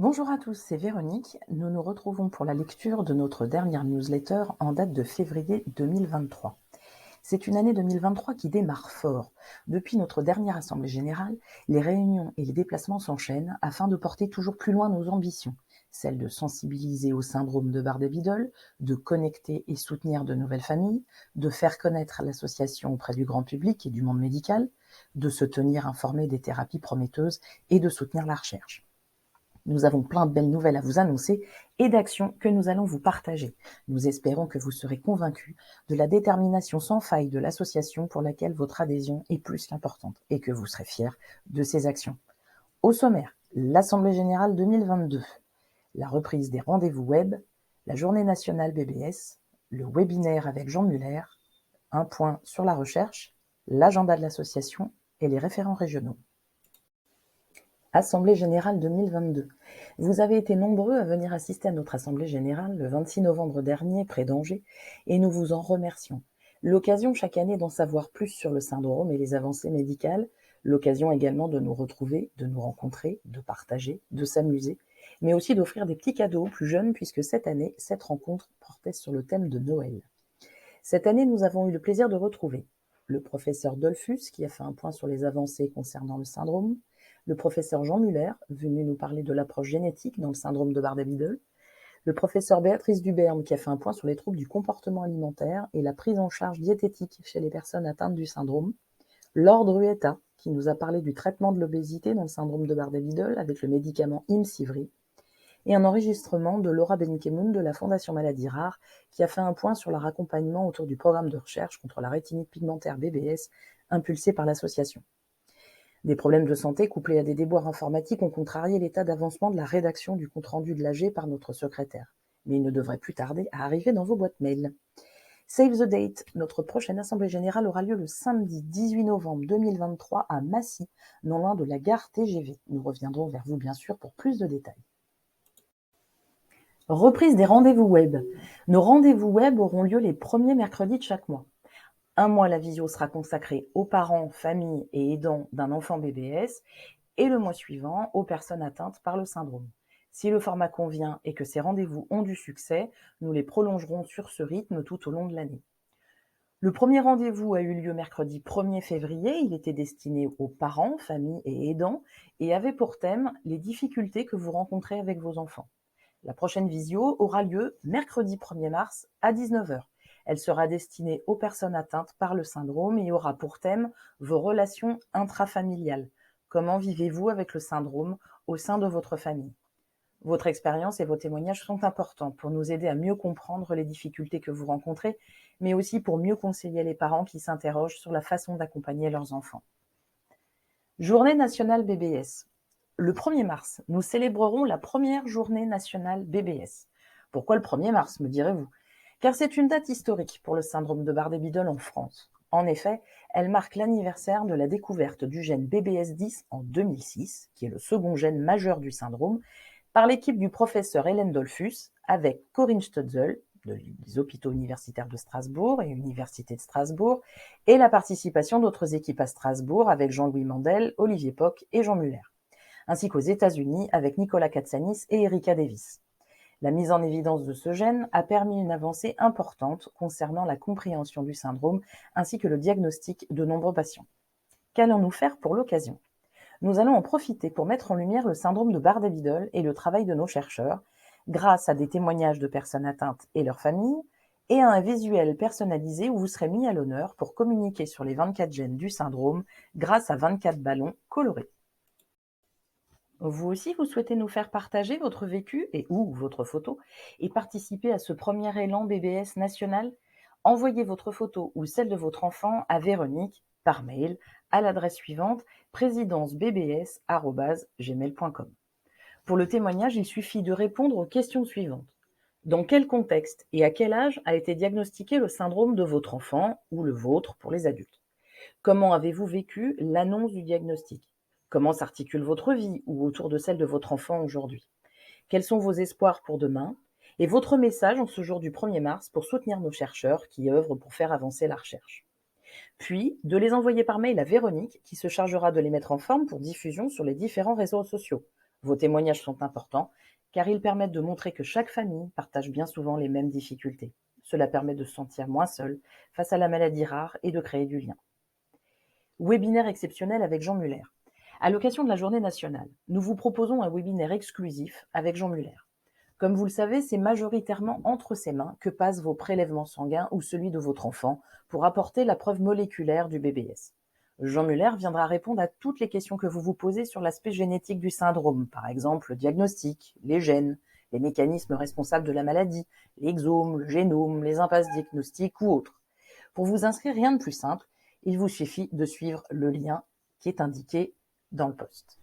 Bonjour à tous, c'est Véronique. Nous nous retrouvons pour la lecture de notre dernière newsletter en date de février 2023. C'est une année 2023 qui démarre fort. Depuis notre dernière assemblée générale, les réunions et les déplacements s'enchaînent afin de porter toujours plus loin nos ambitions, celles de sensibiliser au syndrome de Bardet-Biedl, de connecter et soutenir de nouvelles familles, de faire connaître l'association auprès du grand public et du monde médical, de se tenir informé des thérapies prometteuses et de soutenir la recherche. Nous avons plein de belles nouvelles à vous annoncer et d'actions que nous allons vous partager. Nous espérons que vous serez convaincus de la détermination sans faille de l'association pour laquelle votre adhésion est plus qu'importante et que vous serez fiers de ces actions. Au sommaire, l'Assemblée générale 2022, la reprise des rendez-vous web, la journée nationale BBS, le webinaire avec Jean Muller, un point sur la recherche, l'agenda de l'association et les référents régionaux. Assemblée générale 2022. Vous avez été nombreux à venir assister à notre assemblée générale le 26 novembre dernier près d'Angers et nous vous en remercions. L'occasion chaque année d'en savoir plus sur le syndrome et les avancées médicales, l'occasion également de nous retrouver, de nous rencontrer, de partager, de s'amuser, mais aussi d'offrir des petits cadeaux aux plus jeunes puisque cette année, cette rencontre portait sur le thème de Noël. Cette année, nous avons eu le plaisir de retrouver le professeur Dolphus qui a fait un point sur les avancées concernant le syndrome, le professeur Jean Muller, venu nous parler de l'approche génétique dans le syndrome de Bardet-Biedl, le professeur Béatrice Duberme qui a fait un point sur les troubles du comportement alimentaire et la prise en charge diététique chez les personnes atteintes du syndrome, Laure Druetta qui nous a parlé du traitement de l'obésité dans le syndrome de Bardet-Biedl avec le médicament Imcivree, et un enregistrement de Laura Benikemoun de la Fondation Maladies Rares qui a fait un point sur leur accompagnement autour du programme de recherche contre la rétinite pigmentaire BBS impulsé par l'association. Des problèmes de santé couplés à des déboires informatiques ont contrarié l'état d'avancement de la rédaction du compte-rendu de l'AG par notre secrétaire. Mais il ne devrait plus tarder à arriver dans vos boîtes mail. Save the date, notre prochaine assemblée générale aura lieu le samedi 18 novembre 2023 à Massy, non loin de la gare TGV. Nous reviendrons vers vous bien sûr pour plus de détails. Reprise des rendez-vous web. Nos rendez-vous web auront lieu les premiers mercredis de chaque mois. Un mois, la visio sera consacrée aux parents, familles et aidants d'un enfant BBS et le mois suivant aux personnes atteintes par le syndrome. Si le format convient et que ces rendez-vous ont du succès, nous les prolongerons sur ce rythme tout au long de l'année. Le premier rendez-vous a eu lieu mercredi 1er février. Il était destiné aux parents, familles et aidants et avait pour thème les difficultés que vous rencontrez avec vos enfants. La prochaine visio aura lieu mercredi 1er mars à 19h. Elle sera destinée aux personnes atteintes par le syndrome et aura pour thème vos relations intrafamiliales. Comment vivez-vous avec le syndrome au sein de votre famille ? Votre expérience et vos témoignages sont importants pour nous aider à mieux comprendre les difficultés que vous rencontrez, mais aussi pour mieux conseiller les parents qui s'interrogent sur la façon d'accompagner leurs enfants. Journée nationale BBS. Le 1er mars, nous célébrerons la première journée nationale BBS. Pourquoi le 1er mars, me direz-vous ? Car c'est une date historique pour le syndrome de Bardet-Biedl en France. En effet, elle marque l'anniversaire de la découverte du gène BBS10 en 2006, qui est le second gène majeur du syndrome, par l'équipe du professeur Hélène Dolphus avec Corinne Stutzel, des hôpitaux universitaires de Strasbourg et Université de Strasbourg, et la participation d'autres équipes à Strasbourg avec Jean-Louis Mandel, Olivier Poc et Jean Muller, ainsi qu'aux États-Unis avec Nicolas Katsanis et Erika Davis. La mise en évidence de ce gène a permis une avancée importante concernant la compréhension du syndrome ainsi que le diagnostic de nombreux patients. Qu'allons-nous faire pour l'occasion ? Nous allons en profiter pour mettre en lumière le syndrome de Bardet-Biedl et le travail de nos chercheurs, grâce à des témoignages de personnes atteintes et leurs familles, et à un visuel personnalisé où vous serez mis à l'honneur pour communiquer sur les 24 gènes du syndrome grâce à 24 ballons colorés. Vous aussi, vous souhaitez nous faire partager votre vécu et ou votre photo et participer à ce premier élan BBS national ? Envoyez votre photo ou celle de votre enfant à Véronique par mail à l'adresse suivante présidencebbs@gmail.com. Pour le témoignage, il suffit de répondre aux questions suivantes. Dans quel contexte et à quel âge a été diagnostiqué le syndrome de votre enfant ou le vôtre pour les adultes ? Comment avez-vous vécu l'annonce du diagnostic ? Comment s'articule votre vie ou autour de celle de votre enfant aujourd'hui ? Quels sont vos espoirs pour demain ? Et votre message en ce jour du 1er mars pour soutenir nos chercheurs qui œuvrent pour faire avancer la recherche. Puis, de les envoyer par mail à Véronique qui se chargera de les mettre en forme pour diffusion sur les différents réseaux sociaux. Vos témoignages sont importants car ils permettent de montrer que chaque famille partage bien souvent les mêmes difficultés. Cela permet de se sentir moins seul face à la maladie rare et de créer du lien. Webinaire exceptionnel avec Jean Muller. À l'occasion de la Journée nationale, nous vous proposons un webinaire exclusif avec Jean Muller. Comme vous le savez, c'est majoritairement entre ses mains que passent vos prélèvements sanguins ou celui de votre enfant pour apporter la preuve moléculaire du BBS. Jean Muller viendra répondre à toutes les questions que vous vous posez sur l'aspect génétique du syndrome, par exemple le diagnostic, les gènes, les mécanismes responsables de la maladie, l'exome, le génome, les impasses diagnostiques ou autres. Pour vous inscrire, rien de plus simple, il vous suffit de suivre le lien qui est indiqué dans le post.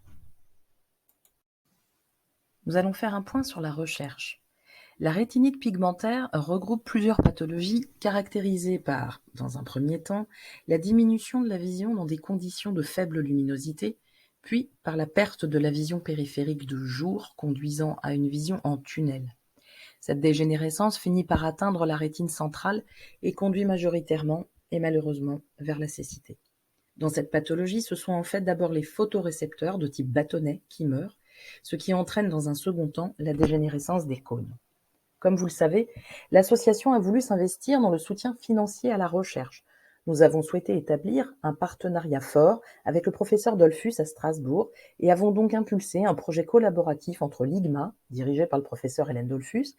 Nous allons faire un point sur la recherche. La rétinite pigmentaire regroupe plusieurs pathologies caractérisées par, dans un premier temps, la diminution de la vision dans des conditions de faible luminosité, puis par la perte de la vision périphérique de jour conduisant à une vision en tunnel. Cette dégénérescence finit par atteindre la rétine centrale et conduit majoritairement et malheureusement vers la cécité. Dans cette pathologie, ce sont en fait d'abord les photorécepteurs de type bâtonnet qui meurent, ce qui entraîne dans un second temps la dégénérescence des cônes. Comme vous le savez, l'association a voulu s'investir dans le soutien financier à la recherche. Nous avons souhaité établir un partenariat fort avec le professeur Dollfus à Strasbourg et avons donc impulsé un projet collaboratif entre l'IGMA, dirigé par le professeur Hélène Dollfus,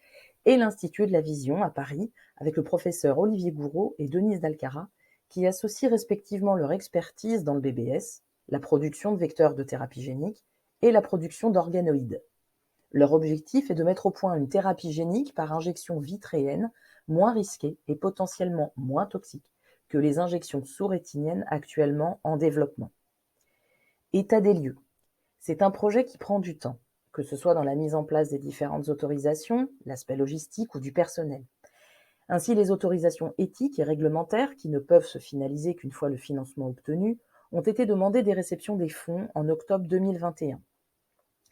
et l'Institut de la Vision à Paris, avec le professeur Olivier Gouraud et Denise Dalcara, qui associent respectivement leur expertise dans le BBS, la production de vecteurs de thérapie génique et la production d'organoïdes. Leur objectif est de mettre au point une thérapie génique par injection vitréenne moins risquée et potentiellement moins toxique que les injections sous-rétiniennes actuellement en développement. État des lieux. C'est un projet qui prend du temps, que ce soit dans la mise en place des différentes autorisations, l'aspect logistique ou du personnel. Ainsi, les autorisations éthiques et réglementaires, qui ne peuvent se finaliser qu'une fois le financement obtenu, ont été demandées des réceptions des fonds en octobre 2021.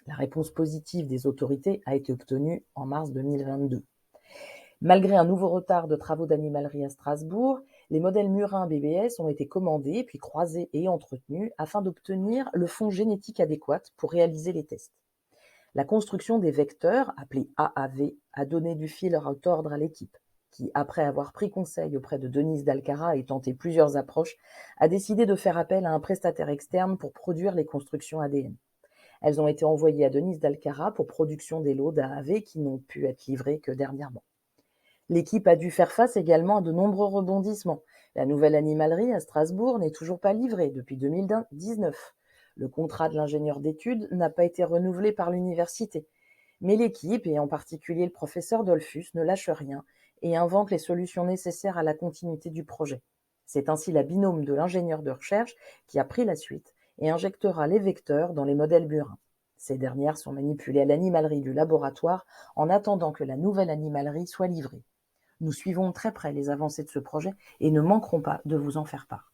La réponse positive des autorités a été obtenue en mars 2022. Malgré un nouveau retard de travaux d'animalerie à Strasbourg, les modèles murins BBS ont été commandés, puis croisés et entretenus afin d'obtenir le fonds génétique adéquat pour réaliser les tests. La construction des vecteurs, appelés AAV, a donné du fil à retordre à l'équipe, qui, après avoir pris conseil auprès de Denise Dalcara et tenté plusieurs approches, a décidé de faire appel à un prestataire externe pour produire les constructions ADN. Elles ont été envoyées à Denise Dalcara pour production des lots d'AAV qui n'ont pu être livrés que dernièrement. L'équipe a dû faire face également à de nombreux rebondissements. La nouvelle animalerie à Strasbourg n'est toujours pas livrée depuis 2019. Le contrat de l'ingénieur d'études n'a pas été renouvelé par l'université. Mais l'équipe, et en particulier le professeur Dollfus, ne lâche rien et invente les solutions nécessaires à la continuité du projet. C'est ainsi la binôme de l'ingénieur de recherche qui a pris la suite et injectera les vecteurs dans les modèles murins. Ces dernières sont manipulées à l'animalerie du laboratoire en attendant que la nouvelle animalerie soit livrée. Nous suivons très près les avancées de ce projet et ne manquerons pas de vous en faire part.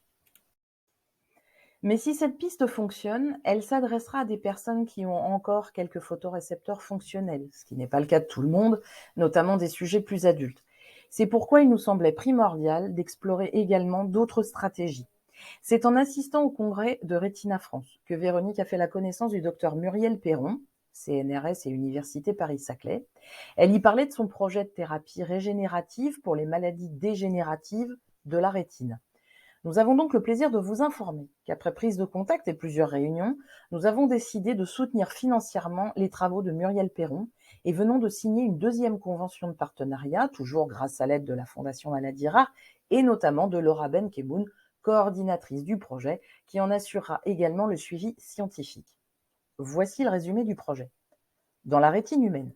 Mais si cette piste fonctionne, elle s'adressera à des personnes qui ont encore quelques photorécepteurs fonctionnels, ce qui n'est pas le cas de tout le monde, notamment des sujets plus adultes. C'est pourquoi il nous semblait primordial d'explorer également d'autres stratégies. C'est en assistant au congrès de Retina France que Véronique a fait la connaissance du docteur Muriel Perron, CNRS et Université Paris-Saclay. Elle y parlait de son projet de thérapie régénérative pour les maladies dégénératives de la rétine. Nous avons donc le plaisir de vous informer qu'après prise de contact et plusieurs réunions, nous avons décidé de soutenir financièrement les travaux de Muriel Perron et venons de signer une deuxième convention de partenariat, toujours grâce à l'aide de la Fondation Maladies Rares et notamment de Laura Benkemoun, coordinatrice du projet, qui en assurera également le suivi scientifique. Voici le résumé du projet. Dans la rétine humaine,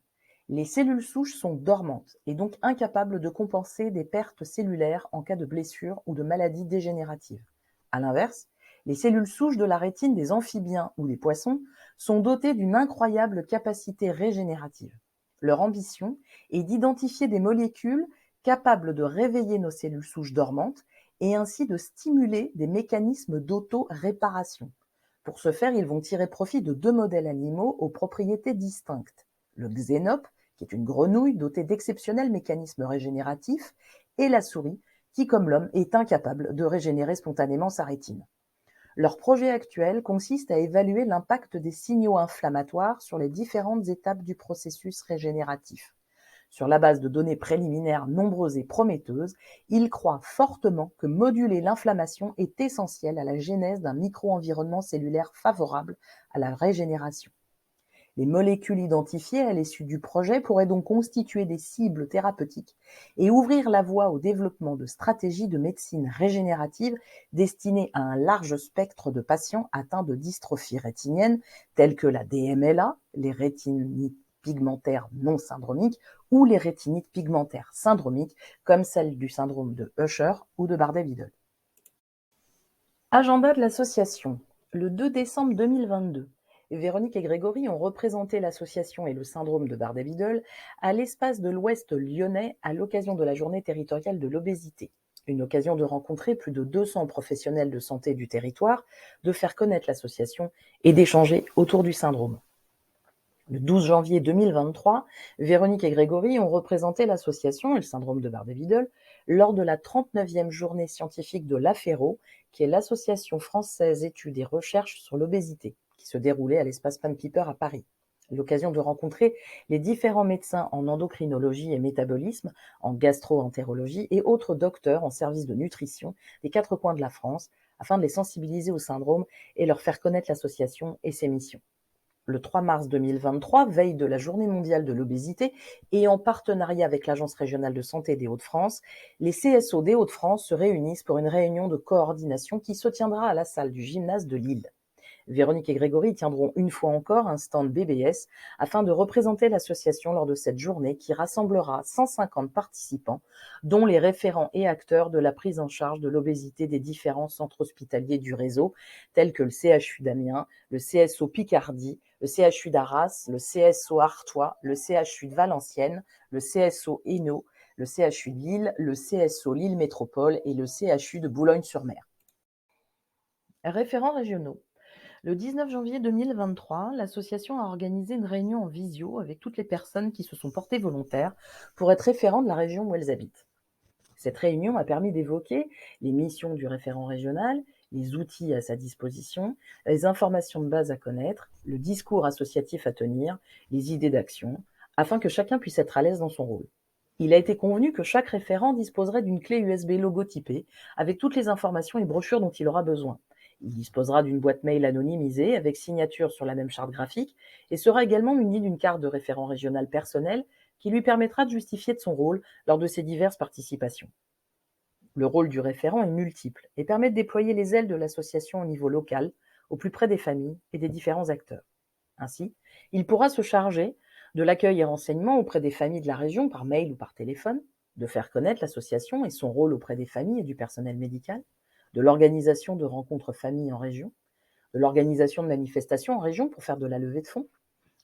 les cellules souches sont dormantes et donc incapables de compenser des pertes cellulaires en cas de blessure ou de maladie dégénérative. A l'inverse, les cellules souches de la rétine des amphibiens ou des poissons sont dotées d'une incroyable capacité régénérative. Leur ambition est d'identifier des molécules capables de réveiller nos cellules souches dormantes et ainsi de stimuler des mécanismes d'auto-réparation. Pour ce faire, ils vont tirer profit de deux modèles animaux aux propriétés distinctes. Le xénope, qui est une grenouille dotée d'exceptionnels mécanismes régénératifs, et la souris, qui, comme l'homme, est incapable de régénérer spontanément sa rétine. Leur projet actuel consiste à évaluer l'impact des signaux inflammatoires sur les différentes étapes du processus régénératif. Sur la base de données préliminaires nombreuses et prometteuses, ils croient fortement que moduler l'inflammation est essentiel à la genèse d'un micro-environnement cellulaire favorable à la régénération. Les molécules identifiées à l'issue du projet pourraient donc constituer des cibles thérapeutiques et ouvrir la voie au développement de stratégies de médecine régénérative destinées à un large spectre de patients atteints de dystrophie rétinienne telles que la DMLA, les rétinites pigmentaires non syndromiques ou les rétinites pigmentaires syndromiques comme celle du syndrome de Usher ou de Bardet-Biedl. Agenda de l'association. Le 2 décembre 2022, Véronique et Grégory ont représenté l'association et le syndrome de Bardet-Biedl à l'espace de l'Ouest lyonnais à l'occasion de la journée territoriale de l'obésité. Une occasion de rencontrer plus de 200 professionnels de santé du territoire, de faire connaître l'association et d'échanger autour du syndrome. Le 12 janvier 2023, Véronique et Grégory ont représenté l'association et le syndrome de Bardet-Biedl lors de la 39e journée scientifique de l'AFERO, qui est l'Association française études et recherches sur l'obésité, qui se déroulait à l'espace Pan Piper à Paris. L'occasion de rencontrer les différents médecins en endocrinologie et métabolisme, en gastro-entérologie et autres docteurs en service de nutrition des 4 coins de la France, afin de les sensibiliser au syndrome et leur faire connaître l'association et ses missions. Le 3 mars 2023, veille de la Journée mondiale de l'obésité, et en partenariat avec l'Agence régionale de santé des Hauts-de-France, les CSO des Hauts-de-France se réunissent pour une réunion de coordination qui se tiendra à la salle du gymnase de Lille. Véronique et Grégory tiendront une fois encore un stand BBS afin de représenter l'association lors de cette journée qui rassemblera 150 participants, dont les référents et acteurs de la prise en charge de l'obésité des différents centres hospitaliers du réseau, tels que le CHU d'Amiens, le CSO Picardie, le CHU d'Arras, le CSO Artois, le CHU de Valenciennes, le CSO Hainaut, le CHU de Lille, le CSO Lille Métropole et le CHU de Boulogne-sur-Mer. Référents régionaux. Le 19 janvier 2023, l'association a organisé une réunion en visio avec toutes les personnes qui se sont portées volontaires pour être référents de la région où elles habitent. Cette réunion a permis d'évoquer les missions du référent régional, les outils à sa disposition, les informations de base à connaître, le discours associatif à tenir, les idées d'action, afin que chacun puisse être à l'aise dans son rôle. Il a été convenu que chaque référent disposerait d'une clé USB logotypée avec toutes les informations et brochures dont il aura besoin. Il disposera d'une boîte mail anonymisée avec signature sur la même charte graphique et sera également muni d'une carte de référent régional personnel qui lui permettra de justifier de son rôle lors de ses diverses participations. Le rôle du référent est multiple et permet de déployer les ailes de l'association au niveau local, au plus près des familles et des différents acteurs. Ainsi, il pourra se charger de l'accueil et renseignement auprès des familles de la région par mail ou par téléphone, de faire connaître l'association et son rôle auprès des familles et du personnel médical, de l'organisation de rencontres familles en région, de l'organisation de manifestations en région pour faire de la levée de fonds,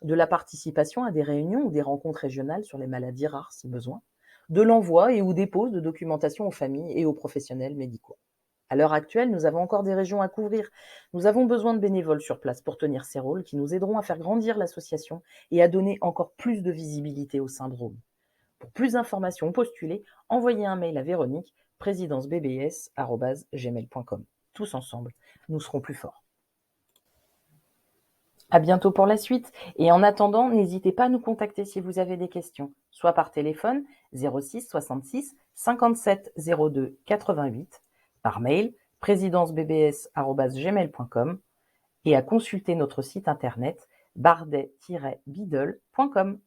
de la participation à des réunions ou des rencontres régionales sur les maladies rares si besoin, de l'envoi et ou dépose de documentation aux familles et aux professionnels médicaux. À l'heure actuelle, nous avons encore des régions à couvrir. Nous avons besoin de bénévoles sur place pour tenir ces rôles qui nous aideront à faire grandir l'association et à donner encore plus de visibilité au syndrome. Pour plus d'informations ou postuler, envoyez un mail à Véronique, présidencebbs@gmail.com. Tous ensemble, nous serons plus forts. À bientôt pour la suite. Et en attendant, n'hésitez pas à nous contacter si vous avez des questions, soit par téléphone 06 66 57 02 88, par mail présidencebbs@gmail.com et à consulter notre site internet bardet-biedl.com.